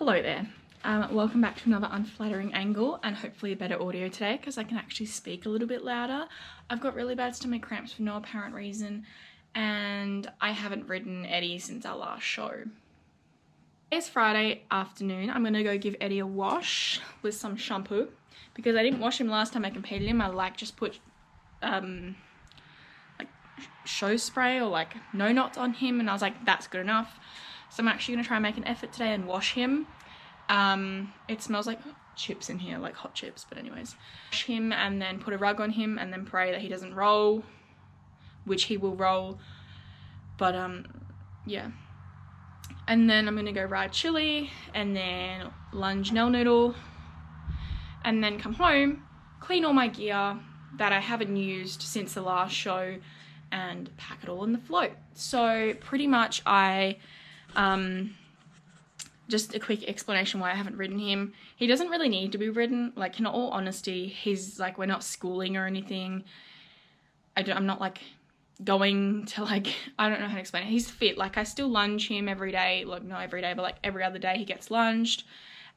Hello there. Welcome back to another unflattering angle and hopefully a better audio today because I can actually speak a little bit louder. I've got really bad stomach cramps for no apparent reason and I haven't ridden Eddie since our last show. It's Friday afternoon. I'm going to go give Eddie a wash with some shampoo because I didn't wash him last time I competed him. I just put like show spray or like no knots on him and I was like, that's good enough. So I'm actually going to try and make an effort today and wash him. It smells like chips in here, like hot chips, but anyways. Wash him and then put a rug on him and then pray that he doesn't roll, which he will roll. But yeah. And then I'm going to go ride Chili and then lunge Nell Noodle and then come home, clean all my gear that I haven't used since the last show and pack it all in the float. So pretty much just a quick explanation why I haven't ridden him. He doesn't really need to be ridden. Like, in all honesty, he's like, we're not schooling or anything. I'm not like going to like, I don't know how to explain it. He's fit. Like, I still lunge him every day. Like, not every day, but like every other day he gets lunged.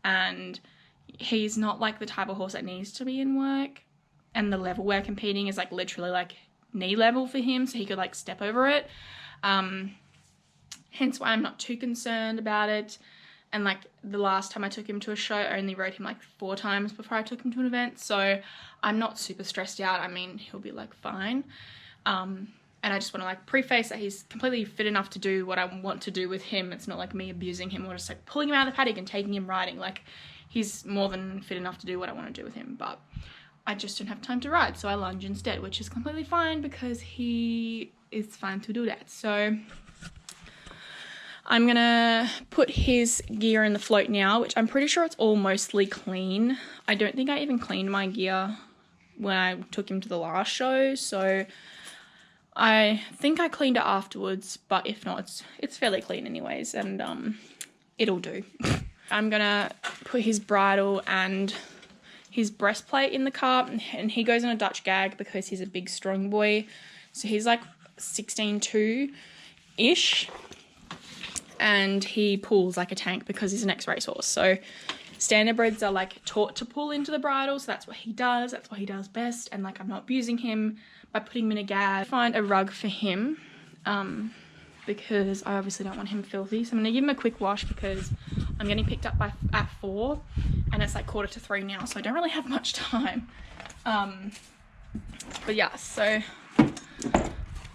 And he's not like the type of horse that needs to be in work. And the level we're competing is like literally like knee level for him. So he could like step over it. Hence why I'm not too concerned about it. And like the last time I took him to a show, I only rode him like 4 times before I took him to an event. So I'm not super stressed out. I mean, he'll be like fine. And I just want to like preface that he's completely fit enough to do what I want to do with him. It's not like me abusing him or just like pulling him out of the paddock and taking him riding. Like, he's more than fit enough to do what I want to do with him. But I just don't have time to ride. So I lunge instead, which is completely fine because he is fine to do that. So I'm gonna put his gear in the float now, which I'm pretty sure it's all mostly clean. I don't think I even cleaned my gear when I took him to the last show, so I think I cleaned it afterwards, but if not, it's fairly clean anyways, and it'll do. I'm gonna put his bridle and his breastplate in the cart, and he goes in a Dutch gag because he's a big strong boy, so he's like 16.2-ish. And he pulls like a tank because he's an ex-race horse. So standardbreds are like taught to pull into the bridle, so that's what he does. That's what he does best. And like, I'm not abusing him by putting him in a gag. Find a rug for him because I obviously don't want him filthy. So I'm gonna give him a quick wash because I'm getting picked up at 4 and it's like 2:45 now, so I don't really have much time. But yeah, so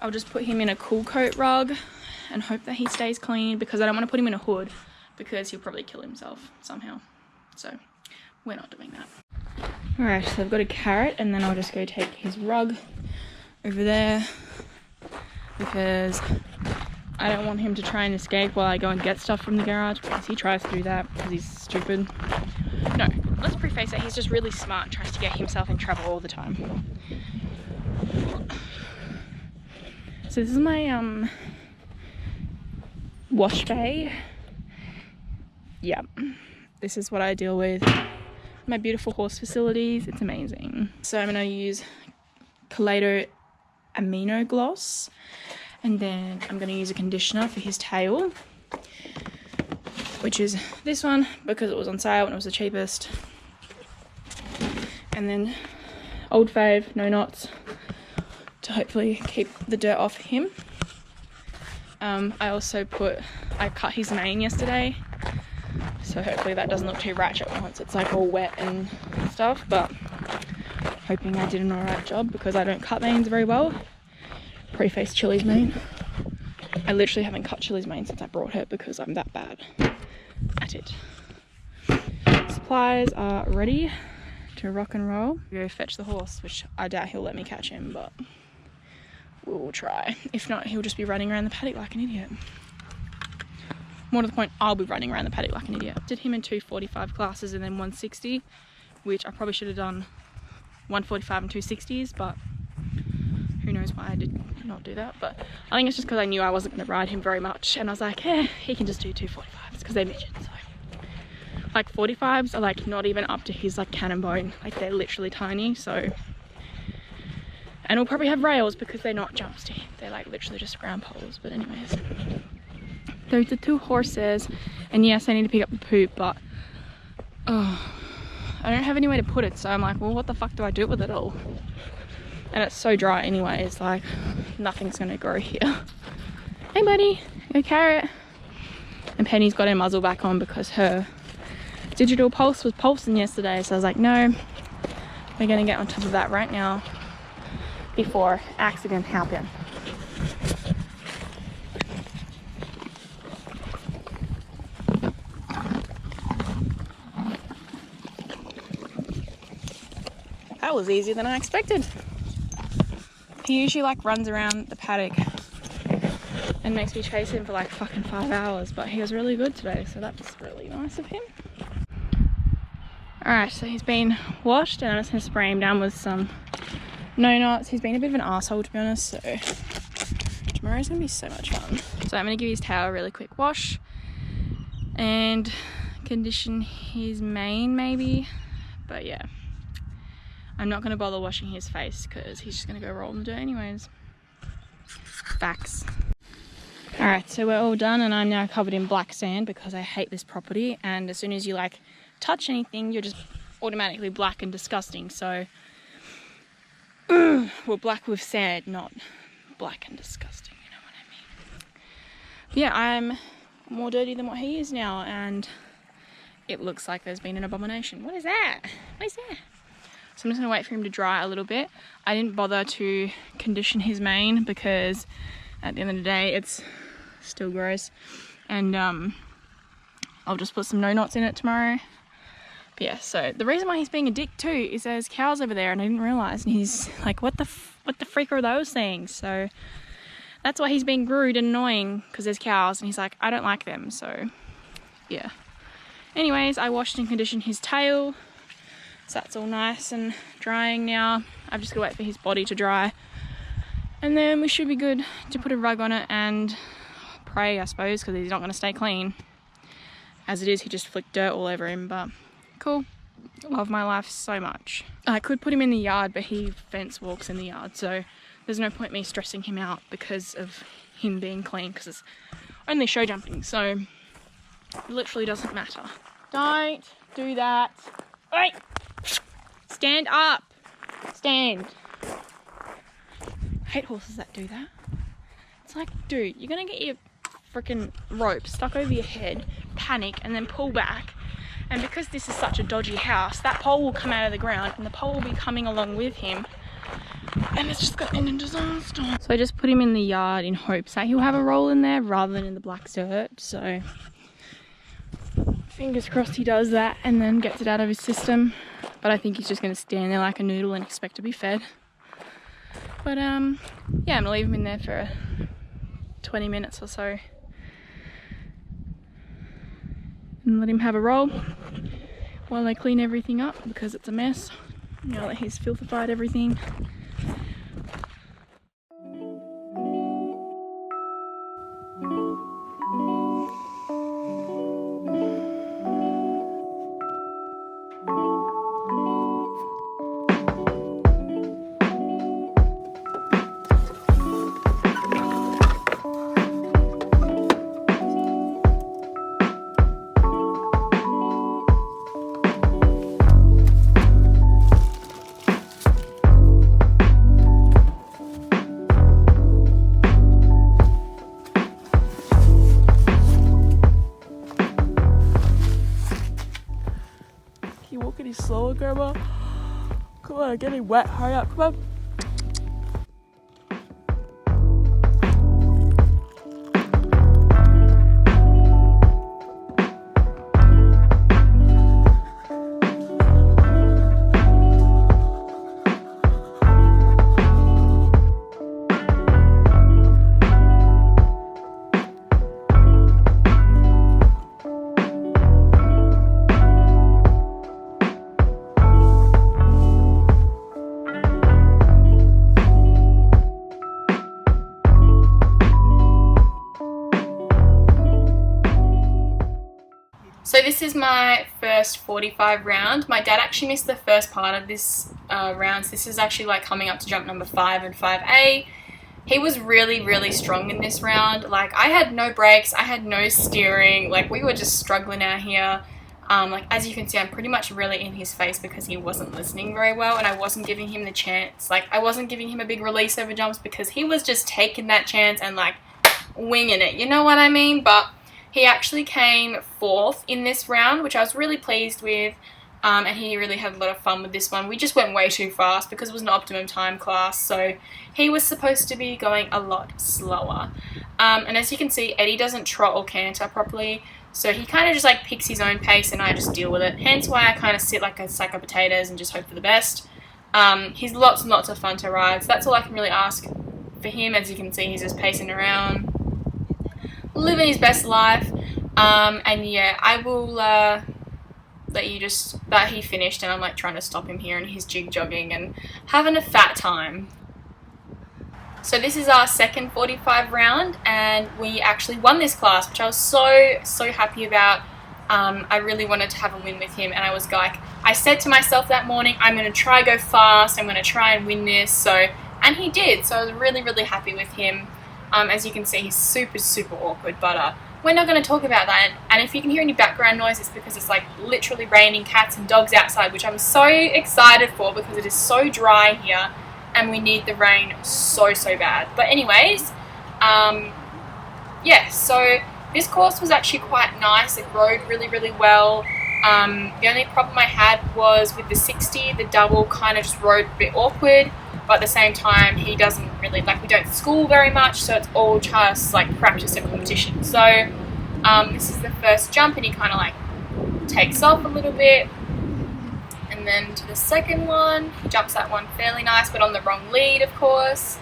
I'll just put him in a cool coat rug and hope that he stays clean because I don't want to put him in a hood because he'll probably kill himself somehow. So we're not doing that. Alright, so I've got a carrot and then I'll just go take his rug over there because I don't want him to try and escape while I go and get stuff from the garage because he tries to do that because he's stupid. No, let's preface that he's just really smart and tries to get himself in trouble all the time. So this is my wash bay. Yeah, this is what I deal with. My beautiful horse facilities, it's amazing. So I'm gonna use Kaleido Amino Gloss and then I'm gonna use a conditioner for his tail, which is this one because it was on sale and it was the cheapest. And then Old Fave, no knots, to hopefully keep the dirt off him. I cut his mane yesterday, so hopefully that doesn't look too ratchet once it's like all wet and stuff, but hoping I did an alright job because I don't cut manes very well. Preface Chili's mane. I literally haven't cut Chili's mane since I brought her because I'm that bad at it. Supplies are ready to rock and roll. Go fetch the horse, which I doubt he'll let me catch him, but we'll try. If not, he'll just be running around the paddock like an idiot. More to the point, I'll be running around the paddock like an idiot. Did him in 245 classes and then 160, which I probably should have done 145 and 260s, but who knows why I did not do that. But I think it's just because I knew I wasn't going to ride him very much, and I was like, he can just do 245s because they're midgets. So like 45s are like not even up to his like cannonbone, like they're literally tiny. So, and we'll probably have rails because they're not jumps to him, they're like literally just ground poles. But anyways, those are 2 horses And yes, I need to pick up the poop, but oh, I don't have anywhere to put it, so I'm like, well, what the fuck do I do with it all? And it's so dry anyway, it's like nothing's gonna grow here. Hey buddy, go carrot. And Penny's got her muzzle back on because her digital pulse was pulsing yesterday, so I was like, no, we're gonna get on top of that right now before accident happen. That was easier than I expected. He usually like runs around the paddock and makes me chase him for like fucking 5 hours, but he was really good today, so that's really nice of him. Alright, so he's been washed and I'm just gonna spray him down with some no knots. He's been a bit of an asshole, to be honest, so tomorrow's gonna be so much fun. So I'm gonna give his tail a really quick wash and condition his mane maybe, but yeah. I'm not going to bother washing his face because he's just going to go roll in the dirt anyways. Facts. Alright, so we're all done and I'm now covered in black sand because I hate this property, and as soon as you like touch anything you're just automatically black and disgusting, so well, black with sand, not black and disgusting, you know what I mean. But yeah, I'm more dirty than what he is now, and it looks like there's been an abomination. What is that? What is that? So I'm just going to wait for him to dry a little bit. I didn't bother to condition his mane because at the end of the day it's still gross, and I'll just put some no knots in it tomorrow. But yeah, so the reason why he's being a dick too is there's cows over there and I didn't realise, and he's like, what the freak are those things? So that's why he's being rude and annoying, because there's cows, and he's like, I don't like them. So yeah, anyways, I washed and conditioned his tail. So that's all nice and drying now. I've just got to wait for his body to dry. And then we should be good to put a rug on it and pray, I suppose, because he's not going to stay clean. As it is, he just flicked dirt all over him, but cool. Love my life so much. I could put him in the yard, but he fence walks in the yard, so there's no point me stressing him out because of him being clean, because it's only show jumping, so it literally doesn't matter. Don't do that. Wait! Stand up! Stand! I hate horses that do that. It's like, dude, you're gonna get your freaking rope stuck over your head, panic, and then pull back. And because this is such a dodgy house, that pole will come out of the ground and the pole will be coming along with him. And it's just gonna end in disaster. So I just put him in the yard in hopes that he'll have a roll in there rather than in the black dirt. So fingers crossed he does that and then gets it out of his system. But I think he's just going to stand there like a noodle and expect to be fed. But yeah, I'm going to leave him in there for 20 minutes or so and let him have a roll while I clean everything up because it's a mess now that he's filthified everything. Any slower, Grandma? Come on, getting wet. Hurry up, come on. So this is my first 45 round. My dad actually missed the first part of this round, so this is actually like coming up to jump number 5 and 5A. He was really, really strong in this round. Like, I had no brakes, I had no steering, like, we were just struggling out here. Like, as you can see, I'm pretty much really in his face because he wasn't listening very well, and I wasn't giving him the chance. Like, I wasn't giving him a big release over jumps because he was just taking that chance and, like, winging it, you know what I mean? But he actually came 4th in this round, which I was really pleased with. And he really had a lot of fun with this one. We just went way too fast because it was an optimum time class, so he was supposed to be going a lot slower. And as you can see, Eddie doesn't trot or canter properly, so he kind of just like picks his own pace and I just deal with it. Hence why I kind of sit like a sack of potatoes and just hope for the best. He's lots and lots of fun to ride, so that's all I can really ask for him. As you can see, he's just pacing around, living his best life. And yeah, I will that he finished, and I'm like trying to stop him here and he's jig jogging and having a fat time. So this is our second 45 round and we actually won this class, which I was so happy about. I really wanted to have a win with him, and I said to myself that morning, I'm going to try go fast, I'm going to try and win this. And he did, so I was really happy with him. As you can see, he's super awkward, but we're not going to talk about that. And if you can hear any background noise, it's because it's like literally raining cats and dogs outside, which I'm so excited for because it is so dry here and we need the rain so bad. But anyways, yeah, so this course was actually quite nice. It rode really well. The only problem I had was with the 60, the double kind of just rode a bit awkward, but at the same time he doesn't really, like, we don't school very much, so it's all just like practice and competition. So this is the first jump and he kind of like takes off a little bit, and then to the second one he jumps that one fairly nice, but on the wrong lead of course,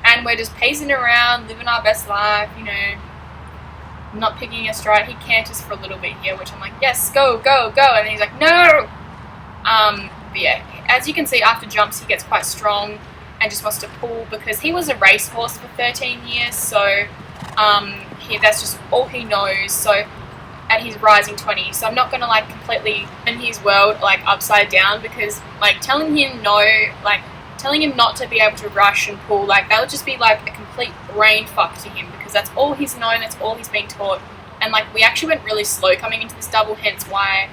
and we're just pacing around, living our best life, you know, not picking a stride. He canters for a little bit here, which I'm like, yes, go, and then he's like, no. But yeah, as you can see, after jumps he gets quite strong and just wants to pull because he was a racehorse for 13 years, so that's just all he knows. So at his rising 20s, so I'm not gonna like completely turn his world like upside down, because like telling him not to be able to rush and pull, like that would just be like a complete brain fuck to him, because that's all he's known, that's all he's been taught. And like we actually went really slow coming into this double, hence why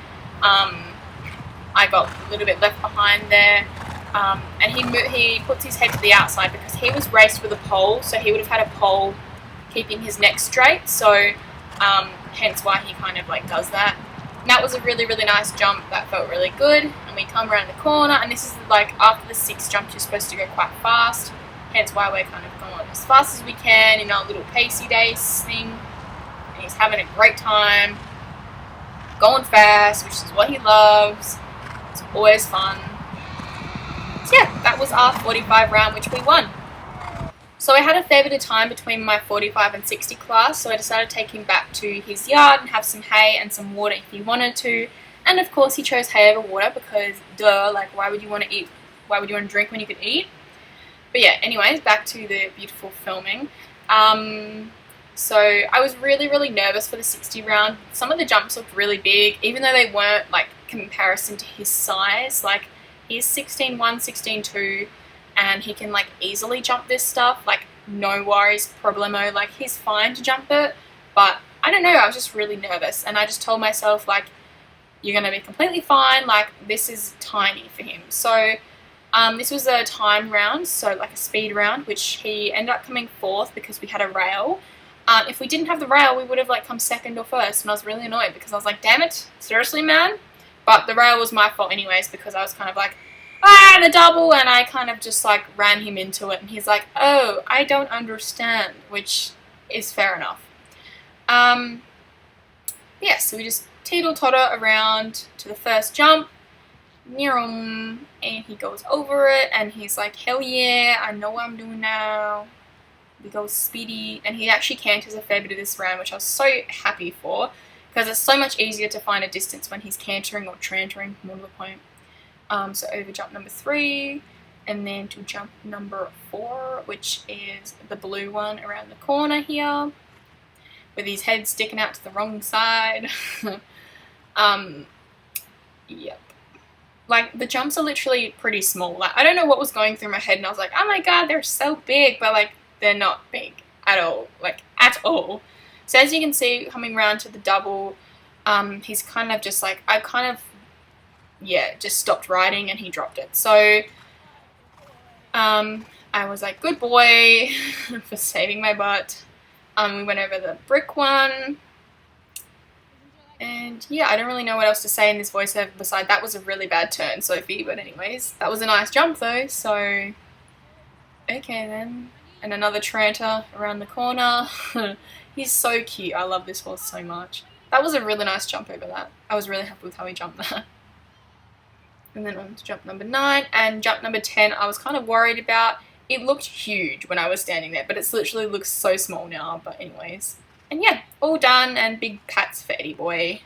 I got a little bit left behind there. And he puts his head to the outside because he was raced with a pole, so he would have had a pole keeping his neck straight, so hence why he kind of like does that. And that was a really nice jump, that felt really good. And we come around the corner, and this is like after the 6 jumps you're supposed to go quite fast, hence why we're kind of going as fast as we can in our little pacey days thing. And he's having a great time going fast, which is what he loves. It's always fun. So yeah, that was our 45 round, which we won. So I had a fair bit of time between my 45 and 60 class, so I decided to take him back to his yard and have some hay and some water if he wanted to. And of course he chose hay over water because duh, like why would you want to drink when you could eat? But yeah, anyways, back to the beautiful filming. So I was really nervous for the 60 round. Some of the jumps looked really big, even though they weren't like comparison to his size. Like he's 16'1", 16'2", and he can like easily jump this stuff, like no worries, problemo, like he's fine to jump it. But I don't know, I was just really nervous, and I just told myself like, you're gonna be completely fine, like this is tiny for him. So this was a time round, so like a speed round, which he ended up coming 4th because we had a rail. If we didn't have the rail, we would have like come 2nd or 1st, and I was really annoyed because I was like, damn it, seriously man? But the rail was my fault anyways, because I was kind of like, the double, and I kind of just like ran him into it, and he's like, oh, I don't understand, which is fair enough. Yeah, so we just teetle-totter around to the first jump, and he goes over it, and he's like, hell yeah, I know what I'm doing now. We go speedy, and he actually canters a fair bit of this round, which I was so happy for, because it's so much easier to find a distance when he's cantering or trantering, more to the point. So over jump number 3, and then to jump number 4, which is the blue one around the corner here, with his head sticking out to the wrong side. Yep. Like, the jumps are literally pretty small. Like, I don't know what was going through my head, and I was like, oh my god, they're so big, but like, they're not big at all, like at all. So as you can see, coming around to the double, he's kind of just like, I kind of, yeah, just stopped riding and he dropped it. So I was like, good boy for saving my butt. We went over the brick one. And yeah, I don't really know what else to say in this voiceover beside that was a really bad turn, Sophie. But anyways, that was a nice jump though, so okay then. And another tranter around the corner. He's so cute. I love this horse so much. That was a really nice jump over that. I was really happy with how he jumped that. And then on to jump number 9 and jump number 10 I was kind of worried about. It looked huge when I was standing there, but it's literally looks so small now. But anyways. And yeah, all done and big pats for Eddy boy.